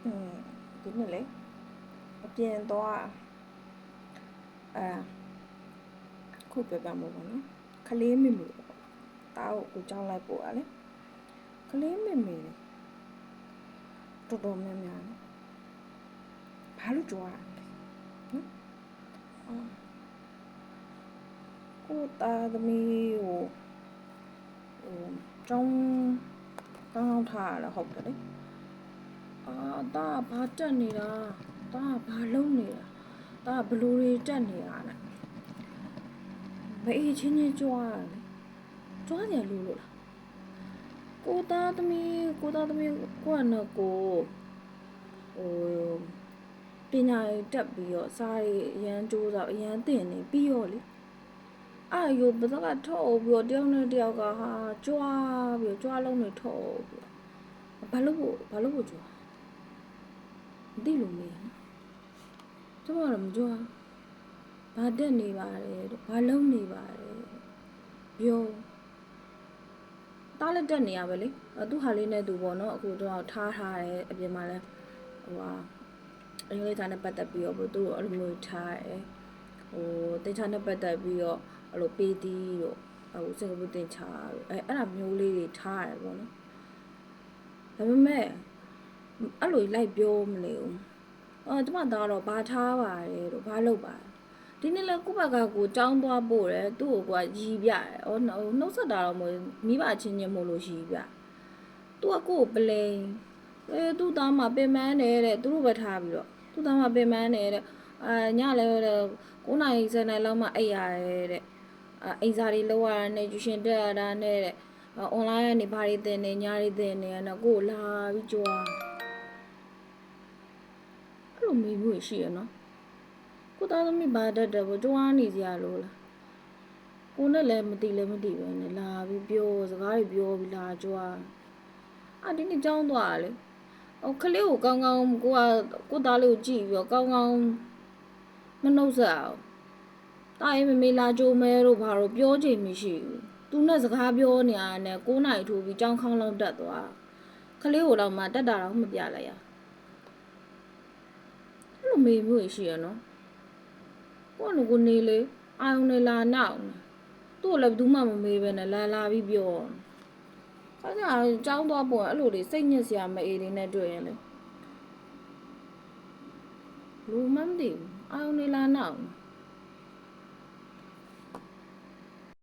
ဒီနေ့လေအပြင်တော့ခုပြပြမို့ပေါ့နော်ခလေးမေမေပေါ့တားကိုကြောင်းလိုက်ပို့ရလေခလေးမေမေတော်တော်များများနော်ဘာလို့ကြွားရလဲနော်ကိုတာသမီးကိုကြောင်းကောင်းထားရလားဟုတ်တယ်လေတာဘာတက်နေတာတာဘာလုံးနေတာတာဘလူတွေတက်နေတာလဲမအေးချင်းချင်းကြွားရတယ်ကြွားတယ်လို့လားကိုသားသမီးကိုကနော်ကိုပညာရေးတက်ပြီးတော့စားရအရန်ကြိုးစားအရန်တင်နေပြီးတော့လေအဲ့ရိုပစကထုတ်ပြီးတော့တယောက်နဲ့တယောက်ကဟာကြွားပြီးကြွားလုံးတွေထုတ်ပြီးဘာလို့ကြွားမသိလို့မေးနော်ကျမတော့မကြွားဘာတက်နေပါလဲဘာလုံးနေပါလဲပြောတားလက်တက်နေရပဲလေသူ့ဟာလေးနဲ့သူပေါ့နော်အခုတော့ထားတယ်အပြင်မှာလဲအင်္ဂလိပ်စာနဲ့ပတ်သက်ပြီးတော့သူ့အဲ့လိုမျိုးထားတယ်တင်ချာနဲ့ပတ်သက်ပြီးတော့အဲ့လိုပေးတီးတို့စင်ကာပူတင်ချာတို့အဲ့ဒါမျိုးလေးတွေထားရတယ်ပေါ့နော်ဒါပေမဲ့အဲ့လိုလိုက်ပြောမလဲဦးကျမသားတော့ဘာထားပါတယ်တို့ဘာလုပ်ပါဒီနေ့လဲကိုယ့်ဘက်ကကိုចောင်းသွားပို့တယ်သူ့ကိုကရီးပြတယ်နှုတ်ဆက်တာတော့မဟုတ်မိဘချင်းချင်းမို့လို့ရီးပြသူကကိုယ့်ကိုပလိန်သူ့သားမှာပင်ပန်းတယ်တဲ့သူတို့ပဲထားပြီးတော့သူ့သားမှာပင်ပန်းတယ်တဲ့ညလဲ9 နာရီ10 နာရီလောက်မှအိပ်ရတယ်တဲ့အိမ်စာတွေလောက်ရတာနဲ့ကျူရှင်တက်ရတာနဲ့တဲ့ online ကနေဘာတွေသင်နေညာတွေသင်နေရတော့ကိုယ်လာပြီးကြွားအဲ့လိုမေးမှုရှိရနော်ကိုသားသမီးဘာတတ်တယ်ပေါ့ကြွားနေကြလို့လားကိုနဲ့လည်းမသိပဲနဲ့လာပြီးပြောစကားတွေပြောပြီးလာကြွားဒီနေ့ကြောင်းသွားလေခလေးကိုကောင်းကောင်းကိုသားလေးကိုကြည့်ပြီးတော့ကောင်းကောင်းမနှုတ်ဆက်အောင်တားရင်မေလာကြိုးမဲတို့ဘာလို့ပြောချင်မရှိဘူးသူနဲ့စကားပြောနေရတဲ့9 နာရီထိုးပြီးကြောင်းခေါင်းလောက်တက်သွားခလေးကိုတော့မှတက်တာတော့မပြလိုက်ရအဲ့လိုမေမျိုးရှိရနော်ကိုနေလေအာယုံနေလာနောက်သူ့ကိုလည်းဘူးမှမမေးပဲနဲ့လာပြီးပြောအဲ့ဒါကြောင်းသွားပေါ်အဲ့လိုတွေစိတ်ညစ်စရာမအေးလေးနဲ့တွေ့ရင်လေလူမမသိဘူးအာယုံနေလာနောက်